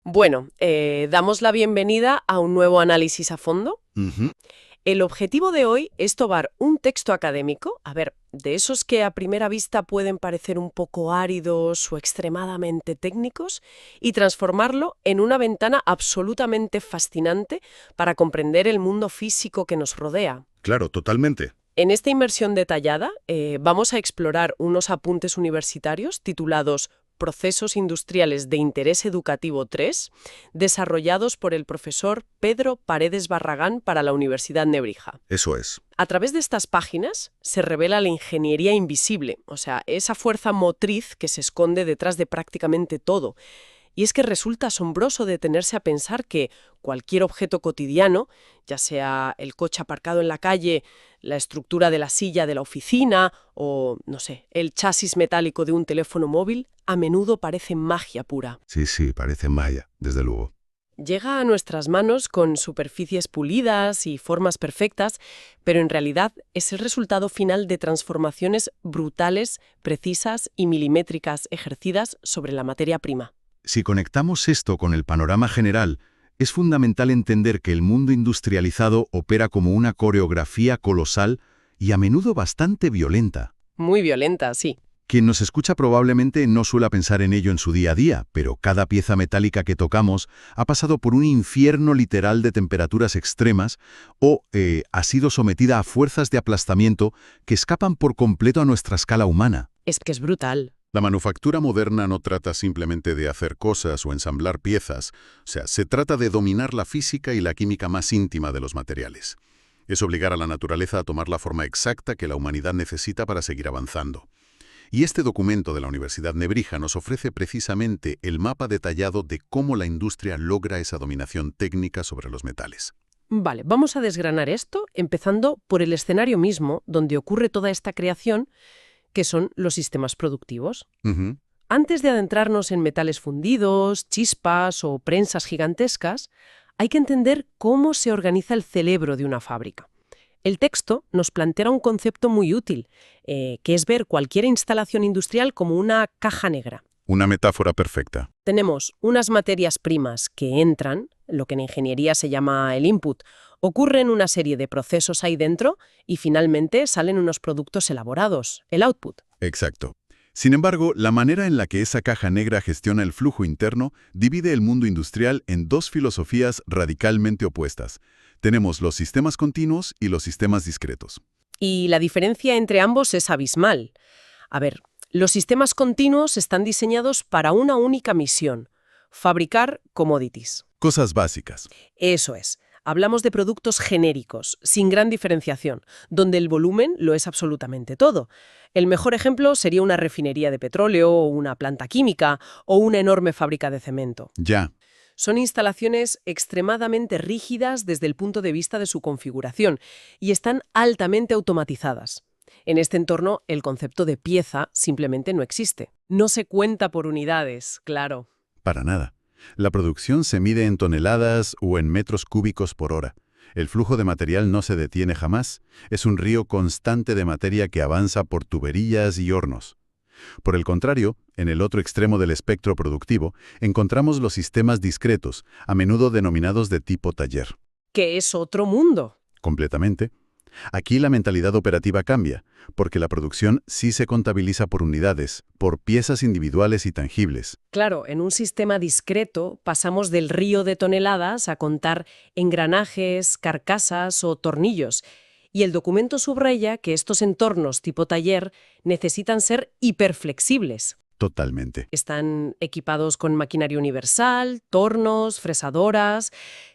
Bueno, damos la bienvenida a un nuevo análisis a fondo. Ujú. El objetivo de hoy es tomar un texto académico, a ver, de esos que a primera vista pueden parecer un poco áridos o extremadamente técnicos, y transformarlo en una ventana absolutamente fascinante para comprender el mundo físico que nos rodea. Claro, totalmente. En esta inmersión detallada, vamos a explorar unos apuntes universitarios titulados Procesos Industriales de Interés Educativo 3, desarrollados por el profesor Pedro Paredes Barragán para la Universidad Nebrija. Eso es. A través de estas páginas se revela la ingeniería invisible, o sea, esa fuerza motriz que se esconde detrás de prácticamente todo. Y es que resulta asombroso detenerse a pensar que cualquier objeto cotidiano, ya sea el coche aparcado en la calle, la estructura de la silla de la oficina o, no sé, el chasis metálico de un teléfono móvil, a menudo parece magia pura. Sí, parece maya, desde luego. Llega a nuestras manos con superficies pulidas y formas perfectas, pero en realidad es el resultado final de transformaciones brutales, precisas y milimétricas ejercidas sobre la materia prima. Si conectamos esto con el panorama general, es fundamental entender que el mundo industrializado opera como una coreografía colosal y a menudo bastante violenta. Muy violenta, sí. Quien nos escucha probablemente no suele pensar en ello en su día a día, pero cada pieza metálica que tocamos ha pasado por un infierno literal de temperaturas extremas o ha sido sometida a fuerzas de aplastamiento que escapan por completo a nuestra escala humana. Es que es brutal. La manufactura moderna no trata simplemente de hacer cosas o ensamblar piezas, se trata de dominar la física y la química más íntima de los materiales. Es obligar a la naturaleza a tomar la forma exacta que la humanidad necesita para seguir avanzando. Y este documento de la Universidad Nebrija nos ofrece precisamente el mapa detallado de cómo la industria logra esa dominación técnica sobre los metales. Vale, vamos a desgranar esto empezando por el escenario mismo donde ocurre toda esta creación, que son los sistemas productivos. Ujú. Antes de adentrarnos en metales fundidos, chispas o prensas gigantescas, hay que entender cómo se organiza el cerebro de una fábrica. El texto nos plantea un concepto muy útil, que es ver cualquier instalación industrial como una caja negra. Una metáfora perfecta. Tenemos unas materias primas que entran, lo que en ingeniería se llama el input, ocurren una serie de procesos ahí dentro y finalmente salen unos productos elaborados, el output. Exacto. Sin embargo, la manera en la que esa caja negra gestiona el flujo interno divide el mundo industrial en dos filosofías radicalmente opuestas. Tenemos los sistemas continuos y los sistemas discretos. Y la diferencia entre ambos es abismal. A ver, los sistemas continuos están diseñados para una única misión: fabricar commodities. Cosas básicas. Eso es. Hablamos de productos genéricos, sin gran diferenciación, donde el volumen lo es absolutamente todo. El mejor ejemplo sería una refinería de petróleo, o una planta química, o una enorme fábrica de cemento. Ya. Son instalaciones extremadamente rígidas desde el punto de vista de su configuración y están altamente automatizadas. En este entorno, el concepto de pieza simplemente no existe. No se cuenta por unidades, claro. Para nada. La producción se mide en toneladas o en metros cúbicos por hora. El flujo de material no se detiene jamás. Es un río constante de materia que avanza por tuberías y hornos. Por el contrario, en el otro extremo del espectro productivo, encontramos los sistemas discretos, a menudo denominados de tipo taller. Que es otro mundo. Completamente. Aquí la mentalidad operativa cambia, porque la producción sí se contabiliza por unidades, por piezas individuales y tangibles. Claro, en un sistema discreto pasamos del río de toneladas a contar engranajes, carcasas o tornillos. Y el documento subraya que estos entornos tipo taller necesitan ser hiperflexibles. Totalmente. Están equipados con maquinaria universal, tornos, fresadoras,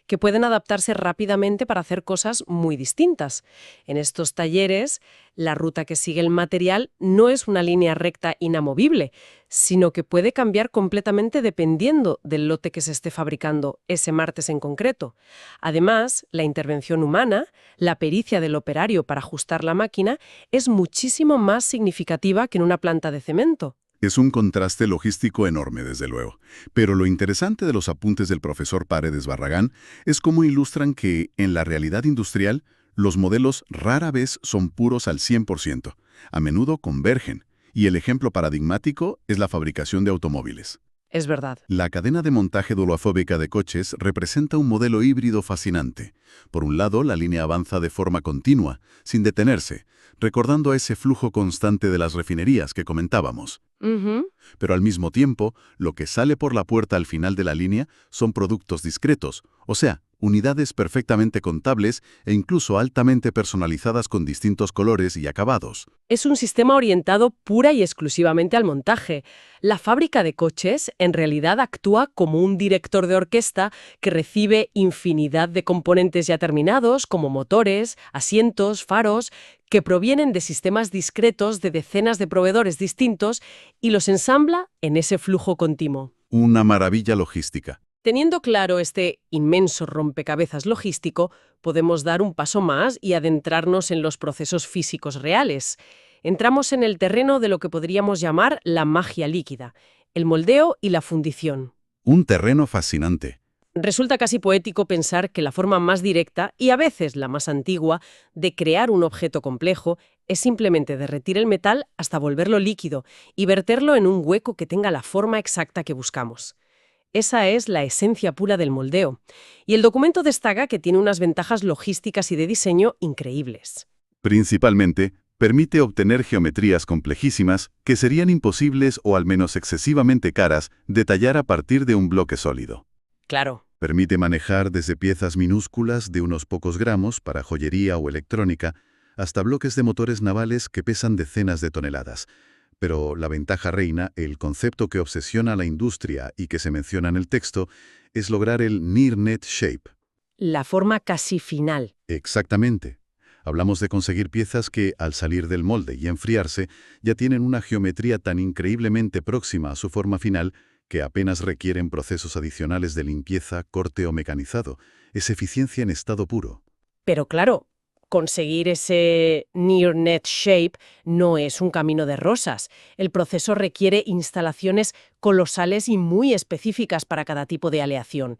que pueden adaptarse rápidamente para hacer cosas muy distintas. En estos talleres, la ruta que sigue el material no es una línea recta inamovible, sino que puede cambiar completamente dependiendo del lote que se esté fabricando ese martes en concreto. Además, la intervención humana, la pericia del operario para ajustar la máquina, es muchísimo más significativa que en una planta de cemento. Es un contraste logístico enorme, desde luego. Pero lo interesante de los apuntes del profesor Paredes Barragán es cómo ilustran que, en la realidad industrial, los modelos rara vez son puros al 100%. A menudo convergen. Y el ejemplo paradigmático es la fabricación de automóviles. Es verdad. La cadena de montaje duloafóbica de coches representa un modelo híbrido fascinante. Por un lado, la línea avanza de forma continua, sin detenerse, recordando a ese flujo constante de las refinerías que comentábamos. Ujú. Pero al mismo tiempo, lo que sale por la puerta al final de la línea son productos discretos, o sea, unidades perfectamente contables e incluso altamente personalizadas con distintos colores y acabados. Es un sistema orientado pura y exclusivamente al montaje. La fábrica de coches en realidad actúa como un director de orquesta que recibe infinidad de componentes ya terminados, como motores, asientos, faros, que provienen de sistemas discretos de decenas de proveedores distintos y los ensambla en ese flujo continuo. Una maravilla logística. Teniendo claro este inmenso rompecabezas logístico, podemos dar un paso más y adentrarnos en los procesos físicos reales. Entramos en el terreno de lo que podríamos llamar la magia líquida, el moldeo y la fundición. Un terreno fascinante. Resulta casi poético pensar que la forma más directa, y a veces la más antigua, de crear un objeto complejo es simplemente derretir el metal hasta volverlo líquido y verterlo en un hueco que tenga la forma exacta que buscamos. Esa es la esencia pura del moldeo. Y el documento destaca que tiene unas ventajas logísticas y de diseño increíbles. Principalmente, permite obtener geometrías complejísimas que serían imposibles o al menos excesivamente caras de tallar a partir de un bloque sólido. Claro. Permite manejar desde piezas minúsculas de unos pocos gramos para joyería o electrónica hasta bloques de motores navales que pesan decenas de toneladas. Pero la ventaja reina, el concepto que obsesiona a la industria y que se menciona en el texto, es lograr el near net shape. La forma casi final. Exactamente. Hablamos de conseguir piezas que, al salir del molde y enfriarse, ya tienen una geometría tan increíblemente próxima a su forma final que apenas requieren procesos adicionales de limpieza, corte o mecanizado. Es eficiencia en estado puro. Pero claro, conseguir ese near net shape no es un camino de rosas. El proceso requiere instalaciones colosales y muy específicas para cada tipo de aleación.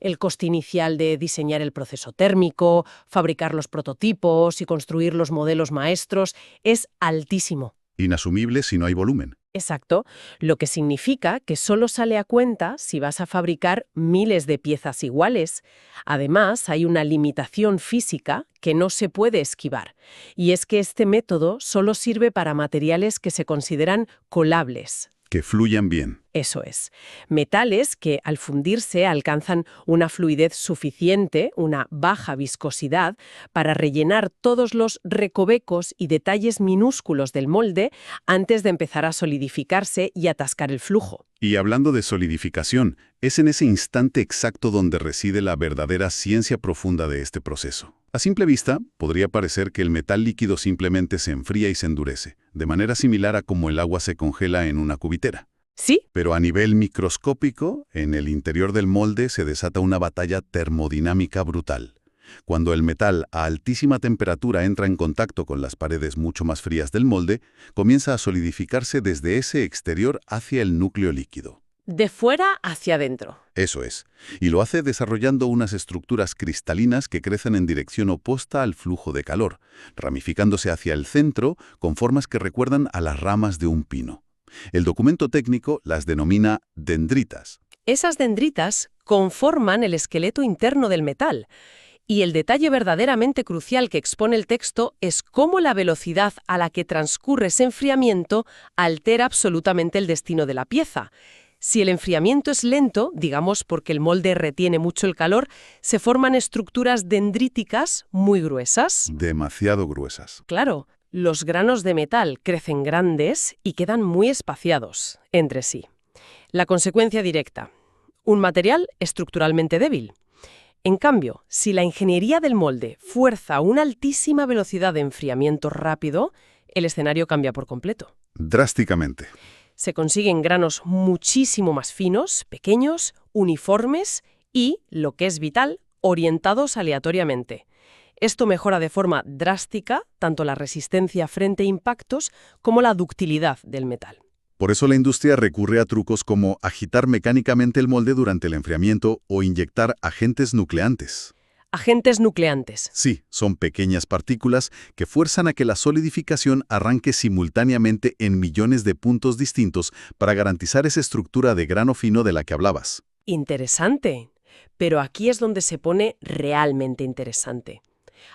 El coste inicial de diseñar el proceso térmico, fabricar los prototipos y construir los modelos maestros es altísimo. Inasumible si no hay volumen. Exacto, lo que significa que solo sale a cuenta si vas a fabricar miles de piezas iguales. Además, hay una limitación física que no se puede esquivar, y es que este método solo sirve para materiales que se consideran colables. Que fluyan bien. Eso es. Metales que al fundirse alcanzan una fluidez suficiente, una baja viscosidad, para rellenar todos los recovecos y detalles minúsculos del molde antes de empezar a solidificarse y atascar el flujo. Y hablando de solidificación, es en ese instante exacto donde reside la verdadera ciencia profunda de este proceso. A simple vista, podría parecer que el metal líquido simplemente se enfría y se endurece, de manera similar a como el agua se congela en una cubitera. ¿Sí? Pero a nivel microscópico, en el interior del molde se desata una batalla termodinámica brutal. Cuando el metal a altísima temperatura entra en contacto con las paredes mucho más frías del molde, comienza a solidificarse desde ese exterior hacia el núcleo líquido. De fuera hacia adentro. Eso es, y lo hace desarrollando unas estructuras cristalinas que crecen en dirección opuesta al flujo de calor, ramificándose hacia el centro con formas que recuerdan a las ramas de un pino. El documento técnico las denomina dendritas. Esas dendritas conforman el esqueleto interno del metal. Y el detalle verdaderamente crucial que expone el texto es cómo la velocidad a la que transcurre ese enfriamiento altera absolutamente el destino de la pieza. Si el enfriamiento es lento, digamos porque el molde retiene mucho el calor, se forman estructuras dendríticas muy gruesas. Demasiado gruesas. Claro, los granos de metal crecen grandes y quedan muy espaciados entre sí. La consecuencia directa: un material estructuralmente débil. En cambio, si la ingeniería del molde fuerza una altísima velocidad de enfriamiento rápido, el escenario cambia por completo. Drásticamente. Se consiguen granos muchísimo más finos, pequeños, uniformes y, lo que es vital, orientados aleatoriamente. Esto mejora de forma drástica tanto la resistencia frente a impactos como la ductilidad del metal. Por eso la industria recurre a trucos como agitar mecánicamente el molde durante el enfriamiento o inyectar agentes nucleantes. Agentes nucleantes. Sí, son pequeñas partículas que fuerzan a que la solidificación arranque simultáneamente en millones de puntos distintos para garantizar esa estructura de grano fino de la que hablabas. Interesante. Pero aquí es donde se pone realmente interesante.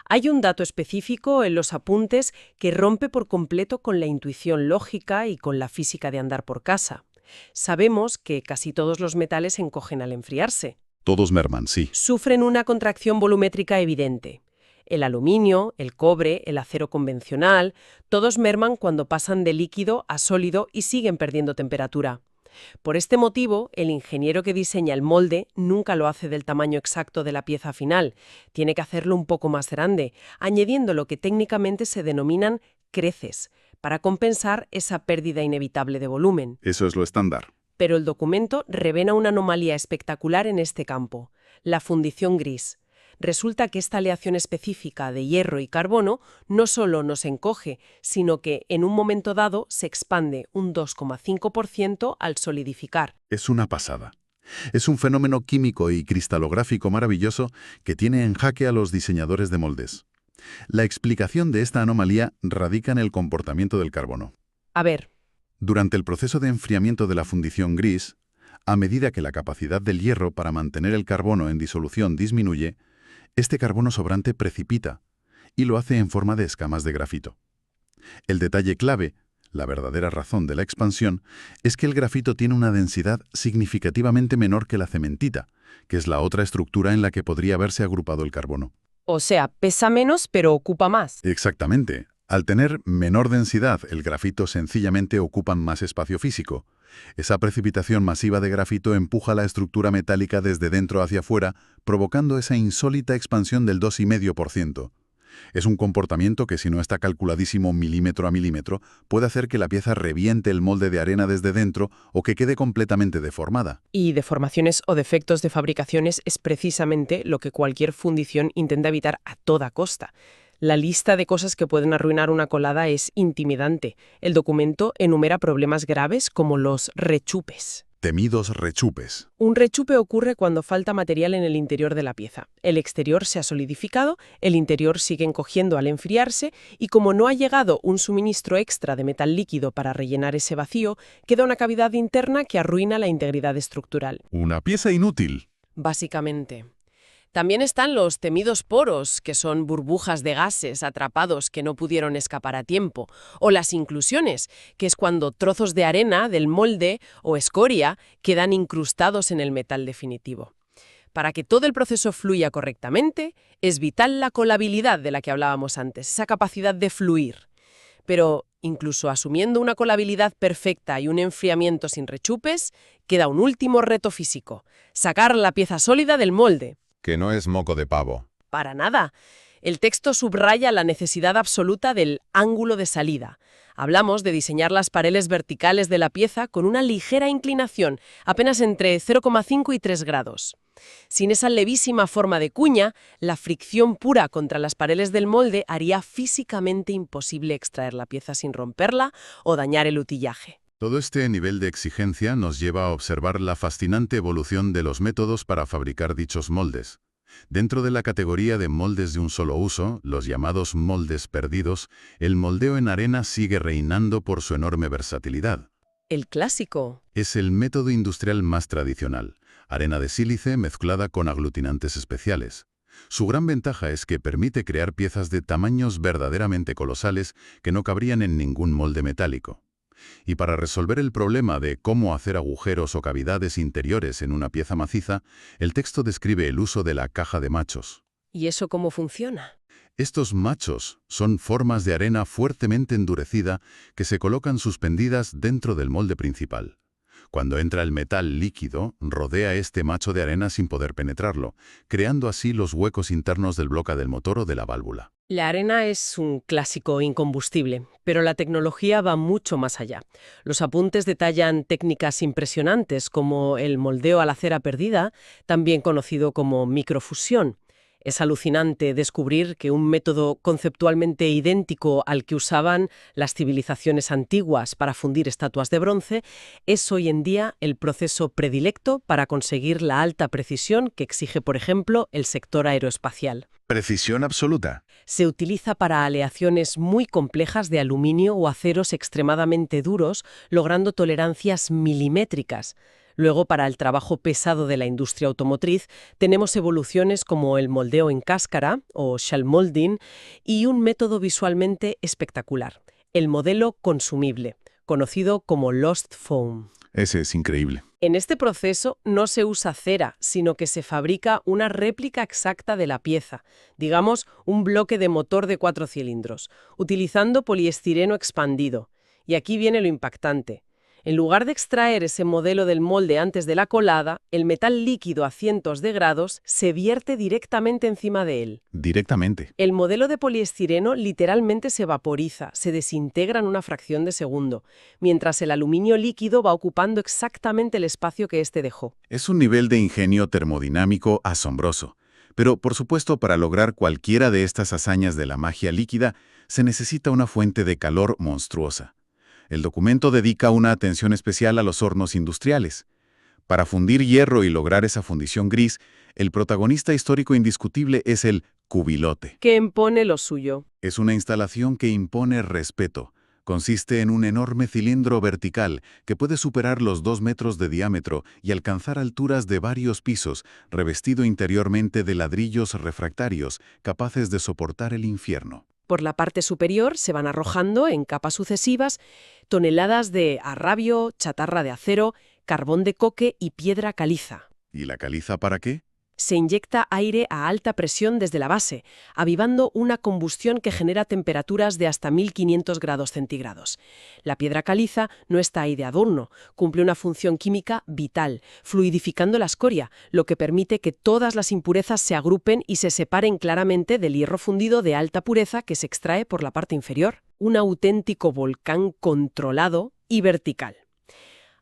Hay un dato específico en los apuntes que rompe por completo con la intuición lógica y con la física de andar por casa. Sabemos que casi todos los metales se encogen al enfriarse. Todos merman, sí. Sufren una contracción volumétrica evidente. El aluminio, el cobre, el acero convencional, todos merman cuando pasan de líquido a sólido y siguen perdiendo temperatura. Por este motivo, el ingeniero que diseña el molde nunca lo hace del tamaño exacto de la pieza final. Tiene que hacerlo un poco más grande, añadiendo lo que técnicamente se denominan creces, para compensar esa pérdida inevitable de volumen. Eso es lo estándar. Pero el documento revela una anomalía espectacular en este campo, la fundición gris. Resulta que esta aleación específica de hierro y carbono no solo no se encoge, sino que en un momento dado se expande un 2,5% al solidificar. Es una pasada. Es un fenómeno químico y cristalográfico maravilloso que tiene en jaque a los diseñadores de moldes. La explicación de esta anomalía radica en el comportamiento del carbono. A ver. Durante el proceso de enfriamiento de la fundición gris, a medida que la capacidad del hierro para mantener el carbono en disolución disminuye, este carbono sobrante precipita y lo hace en forma de escamas de grafito. El detalle clave, la verdadera razón de la expansión, es que el grafito tiene una densidad significativamente menor que la cementita, que es la otra estructura en la que podría haberse agrupado el carbono. O sea, pesa menos pero ocupa más. Exactamente. Al tener menor densidad, el grafito sencillamente ocupa más espacio físico. Esa precipitación masiva de grafito empuja la estructura metálica desde dentro hacia afuera, provocando esa insólita expansión del 2,5%. Es un comportamiento que, si no está calculadísimo milímetro a milímetro, puede hacer que la pieza reviente el molde de arena desde dentro o que quede completamente deformada. Y deformaciones o defectos de fabricaciones es precisamente lo que cualquier fundición intenta evitar a toda costa. La lista de cosas que pueden arruinar una colada es intimidante. El documento enumera problemas graves como los rechupes. Temidos rechupes. Un rechupe ocurre cuando falta material en el interior de la pieza. El exterior se ha solidificado, el interior sigue encogiendo al enfriarse y como no ha llegado un suministro extra de metal líquido para rellenar ese vacío, queda una cavidad interna que arruina la integridad estructural. Una pieza inútil. Básicamente. También están los temidos poros, que son burbujas de gases atrapados que no pudieron escapar a tiempo, o las inclusiones, que es cuando trozos de arena del molde o escoria quedan incrustados en el metal definitivo. Para que todo el proceso fluya correctamente, es vital la colabilidad de la que hablábamos antes, esa capacidad de fluir. Pero incluso asumiendo una colabilidad perfecta y un enfriamiento sin rechupes, queda un último reto físico: sacar la pieza sólida del molde. Que no es moco de pavo. Para nada. El texto subraya la necesidad absoluta del ángulo de salida. Hablamos de diseñar las paredes verticales de la pieza con una ligera inclinación, apenas entre 0,5 y 3 grados. Sin esa levísima forma de cuña, la fricción pura contra las paredes del molde haría físicamente imposible extraer la pieza sin romperla o dañar el utillaje. Todo este nivel de exigencia nos lleva a observar la fascinante evolución de los métodos para fabricar dichos moldes. Dentro de la categoría de moldes de un solo uso, los llamados moldes perdidos, el moldeo en arena sigue reinando por su enorme versatilidad. El clásico. Es el método industrial más tradicional, arena de sílice mezclada con aglutinantes especiales. Su gran ventaja es que permite crear piezas de tamaños verdaderamente colosales que no cabrían en ningún molde metálico. Y para resolver el problema de cómo hacer agujeros o cavidades interiores en una pieza maciza, el texto describe el uso de la caja de machos. ¿Y eso cómo funciona? Estos machos son formas de arena fuertemente endurecida que se colocan suspendidas dentro del molde principal. Cuando entra el metal líquido, rodea este macho de arena sin poder penetrarlo, creando así los huecos internos del bloque del motor o de la válvula. La arena es un clásico incombustible, pero la tecnología va mucho más allá. Los apuntes detallan técnicas impresionantes como el moldeo a la cera perdida, también conocido como microfusión. Es alucinante descubrir que un método conceptualmente idéntico al que usaban las civilizaciones antiguas para fundir estatuas de bronce es hoy en día el proceso predilecto para conseguir la alta precisión que exige, por ejemplo, el sector aeroespacial. Precisión absoluta. Se utiliza para aleaciones muy complejas de aluminio o aceros extremadamente duros, logrando tolerancias milimétricas. Luego, para el trabajo pesado de la industria automotriz, tenemos evoluciones como el moldeo en cáscara, o shell molding, y un método visualmente espectacular, el modelo consumible, conocido como Lost Foam. Ese es increíble. En este proceso no se usa cera, sino que se fabrica una réplica exacta de la pieza, digamos un bloque de motor de 4 cilindros, utilizando poliestireno expandido. Y aquí viene lo impactante. En lugar de extraer ese modelo del molde antes de la colada, el metal líquido a cientos de grados se vierte directamente encima de él. Directamente. El modelo de poliestireno literalmente se vaporiza, se desintegra en una fracción de segundo, mientras el aluminio líquido va ocupando exactamente el espacio que éste dejó. Es un nivel de ingenio termodinámico asombroso. Pero, por supuesto, para lograr cualquiera de estas hazañas de la magia líquida, se necesita una fuente de calor monstruosa. El documento dedica una atención especial a los hornos industriales. Para fundir hierro y lograr esa fundición gris, el protagonista histórico indiscutible es el cubilote. Que impone lo suyo. Es una instalación que impone respeto. Consiste en un enorme cilindro vertical que puede superar los 2 metros de diámetro y alcanzar alturas de varios pisos, revestido interiormente de ladrillos refractarios capaces de soportar el infierno. Por la parte superior se van arrojando, en capas sucesivas, toneladas de arrabio, chatarra de acero, carbón de coque y piedra caliza. ¿Y la caliza para qué? Se inyecta aire a alta presión desde la base, avivando una combustión que genera temperaturas de hasta 1500 grados centígrados. La piedra caliza no está ahí de adorno, cumple una función química vital, fluidificando la escoria, lo que permite que todas las impurezas se agrupen y se separen claramente del hierro fundido de alta pureza que se extrae por la parte inferior. Un auténtico volcán controlado y vertical.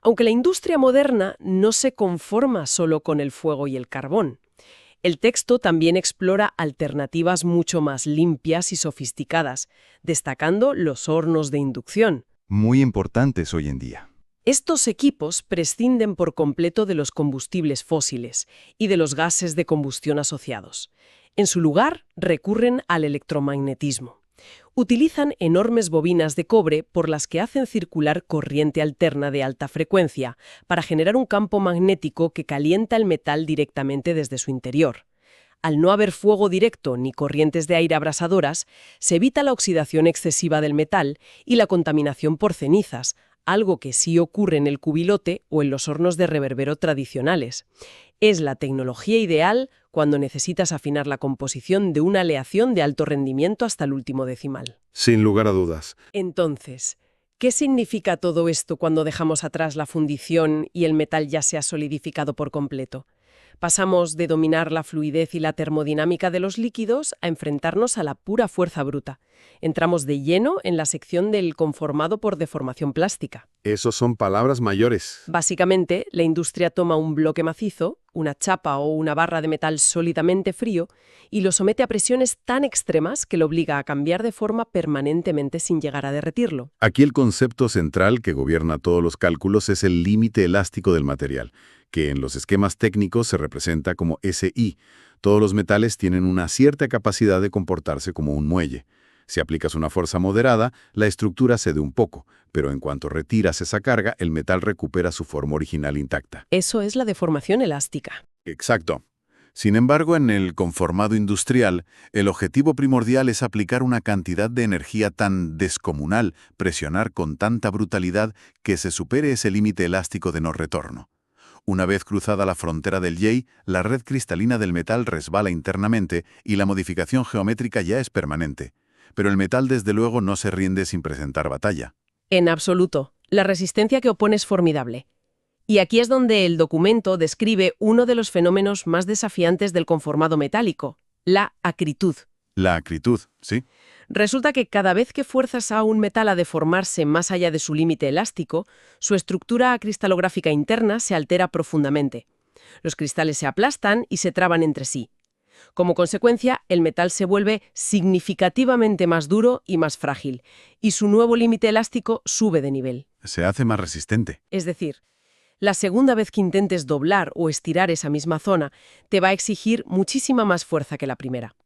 Aunque la industria moderna no se conforma solo con el fuego y el carbón. El texto también explora alternativas mucho más limpias y sofisticadas, destacando los hornos de inducción. Muy importantes hoy en día. Estos equipos prescinden por completo de los combustibles fósiles y de los gases de combustión asociados. En su lugar, recurren al electromagnetismo. Utilizan enormes bobinas de cobre por las que hacen circular corriente alterna de alta frecuencia para generar un campo magnético que calienta el metal directamente desde su interior. Al no haber fuego directo ni corrientes de aire abrasadoras, se evita la oxidación excesiva del metal y la contaminación por cenizas, algo que sí ocurre en el cubilote o en los hornos de reverbero tradicionales. Es la tecnología ideal cuando necesitas afinar la composición de una aleación de alto rendimiento hasta el último decimal. Sin lugar a dudas. Entonces, ¿qué significa todo esto cuando dejamos atrás la fundición y el metal ya se ha solidificado por completo? Pasamos de dominar la fluidez y la termodinámica de los líquidos a enfrentarnos a la pura fuerza bruta. Entramos de lleno en la sección del conformado por deformación plástica. Esos son palabras mayores. Básicamente, la industria toma un bloque macizo, una chapa o una barra de metal sólidamente frío, y lo somete a presiones tan extremas que lo obliga a cambiar de forma permanentemente sin llegar a derretirlo. Aquí el concepto central que gobierna todos los cálculos es el límite elástico del material, que en los esquemas técnicos se representa como SI. Todos los metales tienen una cierta capacidad de comportarse como un muelle. Si aplicas una fuerza moderada, la estructura cede un poco, pero en cuanto retiras esa carga, el metal recupera su forma original intacta. Eso es la deformación elástica. Exacto. Sin embargo, en el conformado industrial, el objetivo primordial es aplicar una cantidad de energía tan descomunal, presionar con tanta brutalidad que se supere ese límite elástico de no retorno. Una vez cruzada la frontera del J, la red cristalina del metal resbala internamente y la modificación geométrica ya es permanente. Pero el metal desde luego no se rinde sin presentar batalla. En absoluto. La resistencia que opone es formidable. Y aquí es donde el documento describe uno de los fenómenos más desafiantes del conformado metálico, la acritud. La acritud, ¿sí? Resulta que cada vez que fuerzas a un metal a deformarse más allá de su límite elástico, su estructura cristalográfica interna se altera profundamente. Los cristales se aplastan y se traban entre sí. Como consecuencia, el metal se vuelve significativamente más duro y más frágil, y su nuevo límite elástico sube de nivel. Se hace más resistente. Es decir, la segunda vez que intentes doblar o estirar esa misma zona, te va a exigir muchísima más fuerza que la primera.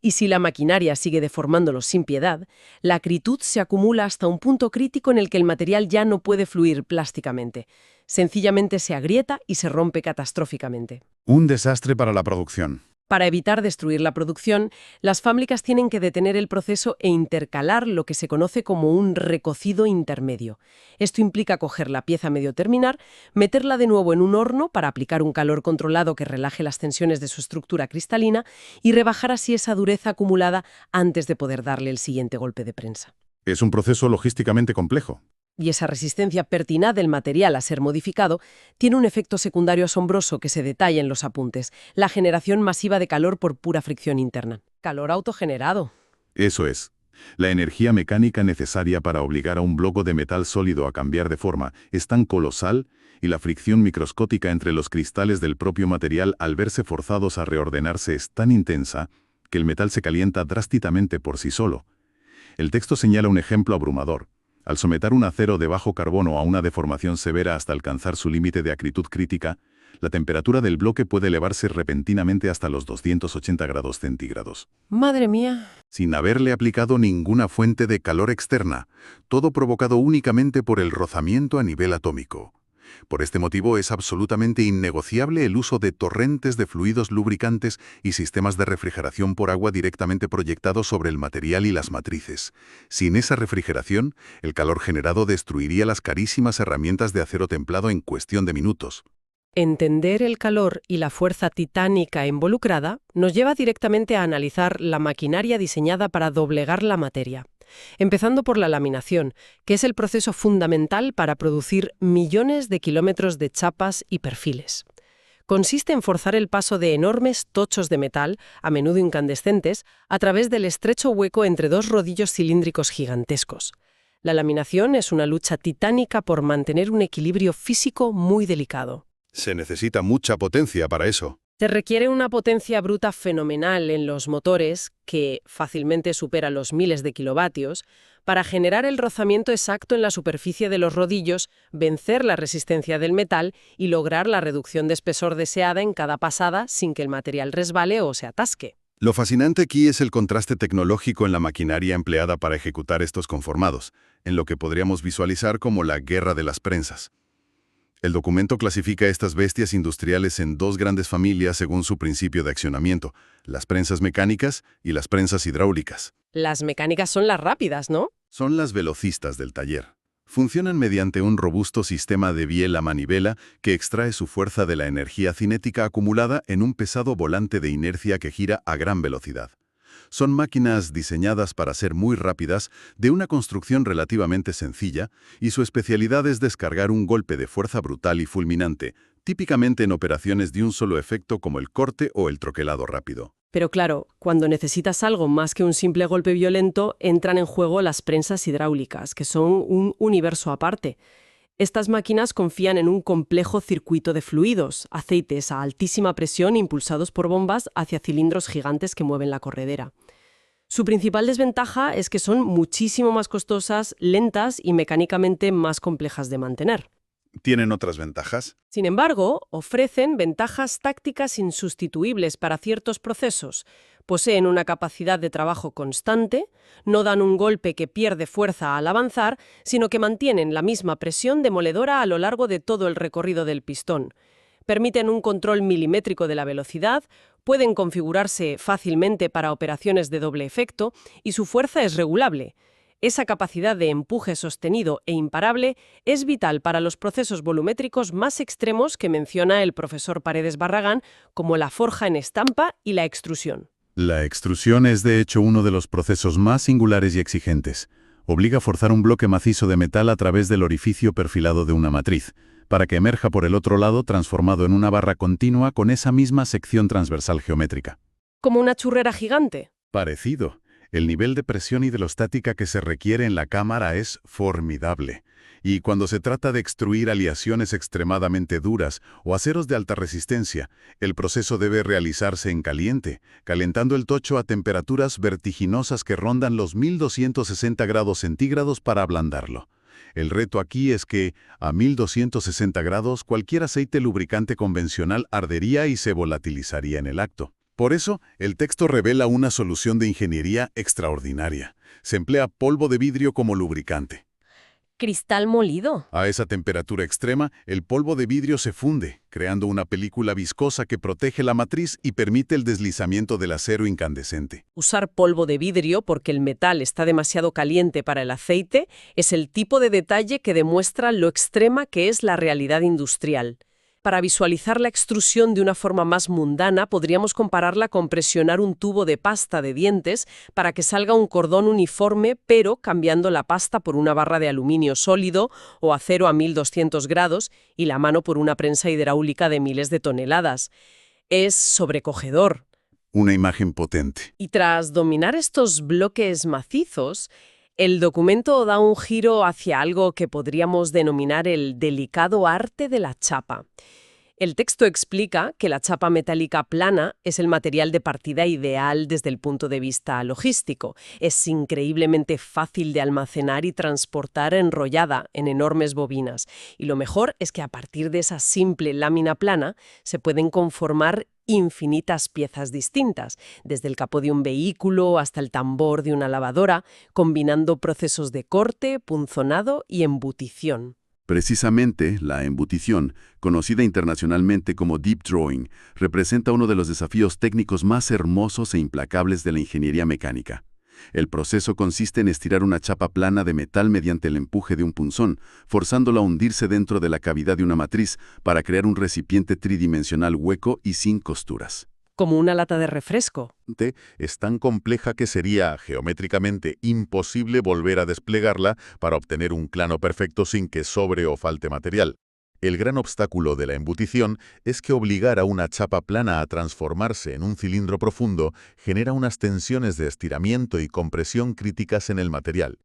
Y si la maquinaria sigue deformándolo sin piedad, la acritud se acumula hasta un punto crítico en el que el material ya no puede fluir plásticamente. Sencillamente se agrieta y se rompe catastróficamente. Un desastre para la producción. Para evitar destruir la producción, las fábricas tienen que detener el proceso e intercalar lo que se conoce como un recocido intermedio. Esto implica coger la pieza a medio terminar, meterla de nuevo en un horno para aplicar un calor controlado que relaje las tensiones de su estructura cristalina y rebajar así esa dureza acumulada antes de poder darle el siguiente golpe de prensa. Es un proceso logísticamente complejo. Y esa resistencia pertinaz del material a ser modificado tiene un efecto secundario asombroso que se detalla en los apuntes: la generación masiva de calor por pura fricción interna. Calor autogenerado. Eso es. La energía mecánica necesaria para obligar a un bloque de metal sólido a cambiar de forma es tan colosal, y la fricción microscópica entre los cristales del propio material al verse forzados a reordenarse es tan intensa que el metal se calienta drásticamente por sí solo. El texto señala un ejemplo abrumador. Al someter un acero de bajo carbono a una deformación severa hasta alcanzar su límite de acritud crítica, la temperatura del bloque puede elevarse repentinamente hasta los 280 grados centígrados. ¡Madre mía! Sin haberle aplicado ninguna fuente de calor externa, todo provocado únicamente por el rozamiento a nivel atómico. Por este motivo es absolutamente innegociable el uso de torrentes de fluidos lubricantes y sistemas de refrigeración por agua directamente proyectados sobre el material y las matrices. Sin esa refrigeración, el calor generado destruiría las carísimas herramientas de acero templado en cuestión de minutos. Entender el calor y la fuerza titánica involucrada nos lleva directamente a analizar la maquinaria diseñada para doblegar la materia. Empezando por la laminación, que es el proceso fundamental para producir millones de kilómetros de chapas y perfiles. Consiste en forzar el paso de enormes tochos de metal, a menudo incandescentes, a través del estrecho hueco entre dos rodillos cilíndricos gigantescos. La laminación es una lucha titánica por mantener un equilibrio físico muy delicado. Se necesita mucha potencia para eso. Se requiere una potencia bruta fenomenal en los motores, que fácilmente supera los miles de kilovatios, para generar el rozamiento exacto en la superficie de los rodillos, vencer la resistencia del metal y lograr la reducción de espesor deseada en cada pasada sin que el material resbale o se atasque. Lo fascinante aquí es el contraste tecnológico en la maquinaria empleada para ejecutar estos conformados, en lo que podríamos visualizar como la guerra de las prensas. El documento clasifica estas bestias industriales en dos grandes familias según su principio de accionamiento: las prensas mecánicas y las prensas hidráulicas. Las mecánicas son las rápidas, ¿no? Son las velocistas del taller. Funcionan mediante un robusto sistema de biela a manivela que extrae su fuerza de la energía cinética acumulada en un pesado volante de inercia que gira a gran velocidad. Son máquinas diseñadas para ser muy rápidas, de una construcción relativamente sencilla, y su especialidad es descargar un golpe de fuerza brutal y fulminante, típicamente en operaciones de un solo efecto como el corte o el troquelado rápido. Pero claro, cuando necesitas algo más que un simple golpe violento, entran en juego las prensas hidráulicas, que son un universo aparte. Estas máquinas confían en un complejo circuito de fluidos, aceites a altísima presión impulsados por bombas hacia cilindros gigantes que mueven la corredera. Su principal desventaja es que son muchísimo más costosas, lentas y mecánicamente más complejas de mantener. ¿Tienen otras ventajas? Sin embargo, ofrecen ventajas tácticas insustituibles para ciertos procesos. Poseen una capacidad de trabajo constante, no dan un golpe que pierde fuerza al avanzar, sino que mantienen la misma presión demoledora a lo largo de todo el recorrido del pistón. Permiten un control milimétrico de la velocidad, pueden configurarse fácilmente para operaciones de doble efecto y su fuerza es regulable. Esa capacidad de empuje sostenido e imparable es vital para los procesos volumétricos más extremos que menciona el profesor Paredes Barragán, como la forja en estampa y la extrusión. La extrusión es de hecho uno de los procesos más singulares y exigentes. Obliga a forzar un bloque macizo de metal a través del orificio perfilado de una matriz, para que emerja por el otro lado transformado en una barra continua con esa misma sección transversal geométrica. ¿Como una churrera gigante? Parecido. El nivel de presión hidrostática que se requiere en la cámara es formidable. Y cuando se trata de extruir aleaciones extremadamente duras o aceros de alta resistencia, el proceso debe realizarse en caliente, calentando el tocho a temperaturas vertiginosas que rondan los 1260 grados centígrados para ablandarlo. El reto aquí es que, a 1260 grados, cualquier aceite lubricante convencional ardería y se volatilizaría en el acto. Por eso, el texto revela una solución de ingeniería extraordinaria. Se emplea polvo de vidrio como lubricante. Cristal molido. A esa temperatura extrema, el polvo de vidrio se funde, creando una película viscosa que protege la matriz y permite el deslizamiento del acero incandescente. Usar polvo de vidrio porque el metal está demasiado caliente para el aceite es el tipo de detalle que demuestra lo extrema que es la realidad industrial. Para visualizar la extrusión de una forma más mundana, podríamos compararla con presionar un tubo de pasta de dientes para que salga un cordón uniforme, pero cambiando la pasta por una barra de aluminio sólido o acero a 1200 grados y la mano por una prensa hidráulica de miles de toneladas. Es sobrecogedor. Una imagen potente. Y tras dominar estos bloques macizos, el documento da un giro hacia algo que podríamos denominar el delicado arte de la chapa. El texto explica que la chapa metálica plana es el material de partida ideal desde el punto de vista logístico. Es increíblemente fácil de almacenar y transportar enrollada en enormes bobinas. Y lo mejor es que a partir de esa simple lámina plana se pueden conformar infinitas piezas distintas, desde el capó de un vehículo hasta el tambor de una lavadora, combinando procesos de corte, punzonado y embutición. Precisamente, la embutición, conocida internacionalmente como deep drawing, representa uno de los desafíos técnicos más hermosos e implacables de la ingeniería mecánica. El proceso consiste en estirar una chapa plana de metal mediante el empuje de un punzón, forzándola a hundirse dentro de la cavidad de una matriz para crear un recipiente tridimensional hueco y sin costuras. Como una lata de refresco. Es tan compleja que sería geométricamente imposible volver a desplegarla para obtener un plano perfecto sin que sobre o falte material. El gran obstáculo de la embutición es que obligar a una chapa plana a transformarse en un cilindro profundo genera unas tensiones de estiramiento y compresión críticas en el material.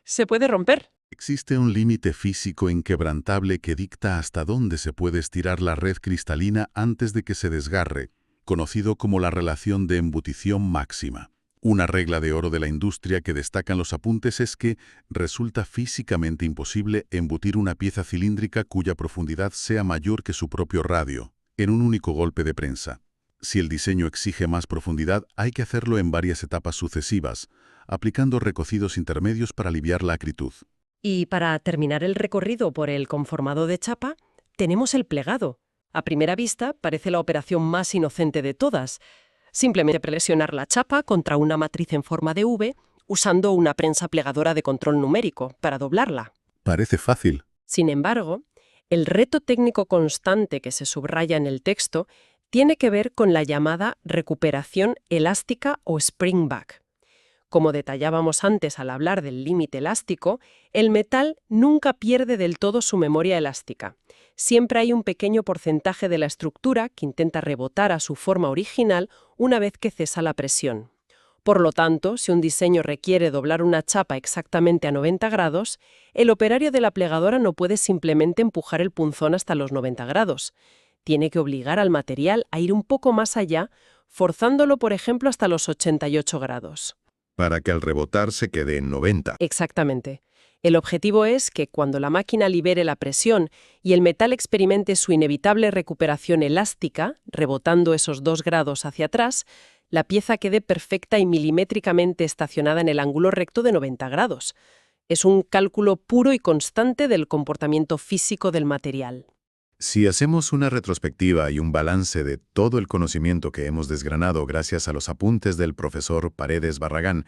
¿Se puede romper? Existe un límite físico inquebrantable que dicta hasta dónde se puede estirar la red cristalina antes de que se desgarre, conocido como la relación de embutición máxima. Una regla de oro de la industria que destacan los apuntes es que resulta físicamente imposible embutir una pieza cilíndrica cuya profundidad sea mayor que su propio radio, en un único golpe de prensa. Si el diseño exige más profundidad, hay que hacerlo en varias etapas sucesivas, aplicando recocidos intermedios para aliviar la acritud. Y para terminar el recorrido por el conformado de chapa, tenemos el plegado. A primera vista, parece la operación más inocente de todas. Simplemente presionar la chapa contra una matriz en forma de V usando una prensa plegadora de control numérico para doblarla. Parece fácil. Sin embargo, el reto técnico constante que se subraya en el texto tiene que ver con la llamada recuperación elástica o spring back. Como detallábamos antes al hablar del límite elástico, el metal nunca pierde del todo su memoria elástica. Siempre hay un pequeño porcentaje de la estructura que intenta rebotar a su forma original una vez que cesa la presión. Por lo tanto, si un diseño requiere doblar una chapa exactamente a 90 grados, el operario de la plegadora no puede simplemente empujar el punzón hasta los 90 grados. Tiene que obligar al material a ir un poco más allá, forzándolo, por ejemplo, hasta los 88 grados. Para que al rebotar se quede en 90. Exactamente. El objetivo es que cuando la máquina libere la presión y el metal experimente su inevitable recuperación elástica, rebotando esos 2 grados hacia atrás, la pieza quede perfecta y milimétricamente estacionada en el ángulo recto de 90 grados. Es un cálculo puro y constante del comportamiento físico del material. Si hacemos una retrospectiva y un balance de todo el conocimiento que hemos desgranado gracias a los apuntes del profesor Paredes Barragán,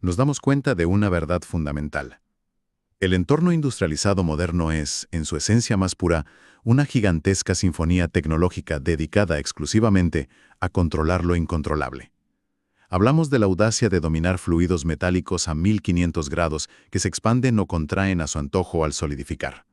nos damos cuenta de una verdad fundamental. El entorno industrializado moderno es, en su esencia más pura, una gigantesca sinfonía tecnológica dedicada exclusivamente a controlar lo incontrolable. Hablamos de la audacia de dominar fluidos metálicos a 1500 grados que se expanden o contraen a su antojo al solidificar.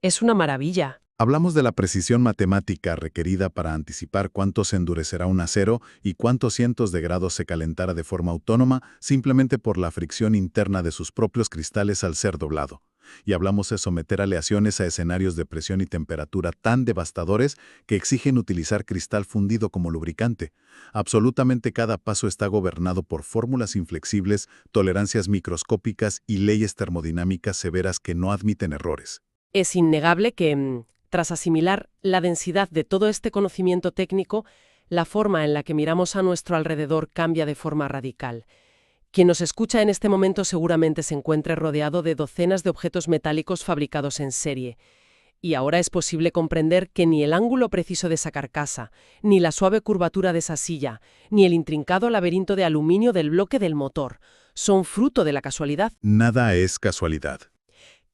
Es una maravilla. Hablamos de la precisión matemática requerida para anticipar cuánto se endurecerá un acero y cuántos cientos de grados se calentará de forma autónoma simplemente por la fricción interna de sus propios cristales al ser doblado. Y hablamos de someter aleaciones a escenarios de presión y temperatura tan devastadores que exigen utilizar cristal fundido como lubricante. Absolutamente cada paso está gobernado por fórmulas inflexibles, tolerancias microscópicas y leyes termodinámicas severas que no admiten errores. Es innegable que, tras asimilar la densidad de todo este conocimiento técnico, la forma en la que miramos a nuestro alrededor cambia de forma radical. Quien nos escucha en este momento seguramente se encuentre rodeado de docenas de objetos metálicos fabricados en serie. Y ahora es posible comprender que ni el ángulo preciso de esa carcasa, ni la suave curvatura de esa silla, ni el intrincado laberinto de aluminio del bloque del motor son fruto de la casualidad. Nada es casualidad.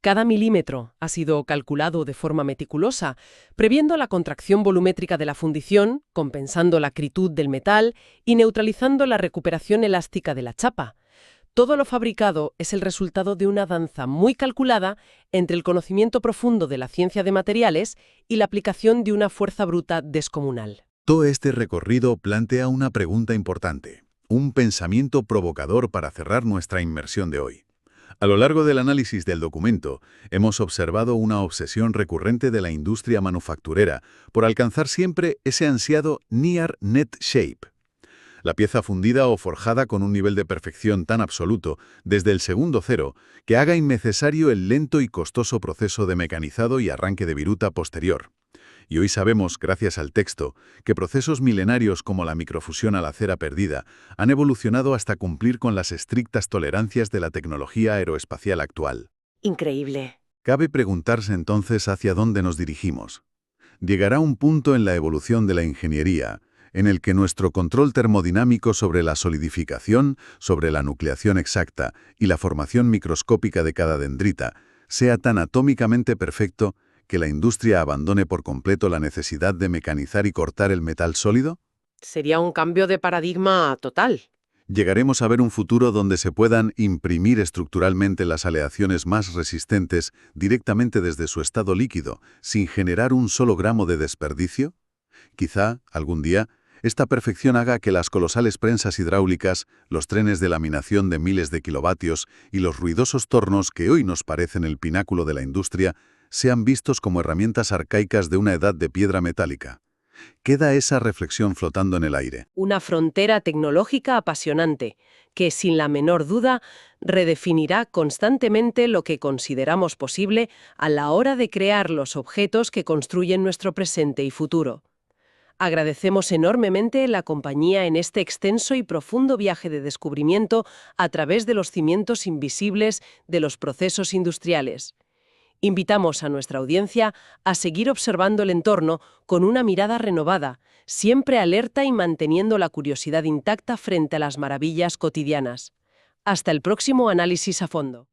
Cada milímetro ha sido calculado de forma meticulosa, previendo la contracción volumétrica de la fundición, compensando la acritud del metal y neutralizando la recuperación elástica de la chapa. Todo lo fabricado es el resultado de una danza muy calculada entre el conocimiento profundo de la ciencia de materiales y la aplicación de una fuerza bruta descomunal. Todo este recorrido plantea una pregunta importante, un pensamiento provocador para cerrar nuestra inmersión de hoy. A lo largo del análisis del documento, hemos observado una obsesión recurrente de la industria manufacturera por alcanzar siempre ese ansiado Near Net Shape. La pieza fundida o forjada con un nivel de perfección tan absoluto, desde el segundo cero, que haga innecesario el lento y costoso proceso de mecanizado y arranque de viruta posterior. Y hoy sabemos, gracias al texto, que procesos milenarios como la microfusión a la cera perdida han evolucionado hasta cumplir con las estrictas tolerancias de la tecnología aeroespacial actual. Increíble. Cabe preguntarse entonces hacia dónde nos dirigimos. Llegará un punto en la evolución de la ingeniería en el que nuestro control termodinámico sobre la solidificación, sobre la nucleación exacta y la formación microscópica de cada dendrita sea tan atómicamente perfecto que la industria abandone por completo la necesidad de mecanizar y cortar el metal sólido? Sería un cambio de paradigma total. ¿Llegaremos a ver un futuro donde se puedan imprimir estructuralmente las aleaciones más resistentes directamente desde su estado líquido, sin generar un solo gramo de desperdicio? Quizá, algún día, esta perfección haga que las colosales prensas hidráulicas, los trenes de laminación de miles de kilovatios y los ruidosos tornos que hoy nos parecen el pináculo de la industria sean vistos como herramientas arcaicas de una edad de piedra metálica. Queda esa reflexión flotando en el aire. Una frontera tecnológica apasionante, que sin la menor duda redefinirá constantemente lo que consideramos posible a la hora de crear los objetos que construyen nuestro presente y futuro. Agradecemos enormemente la compañía en este extenso y profundo viaje de descubrimiento a través de los cimientos invisibles de los procesos industriales. Invitamos a nuestra audiencia a seguir observando el entorno con una mirada renovada, siempre alerta y manteniendo la curiosidad intacta frente a las maravillas cotidianas. Hasta el próximo análisis a fondo.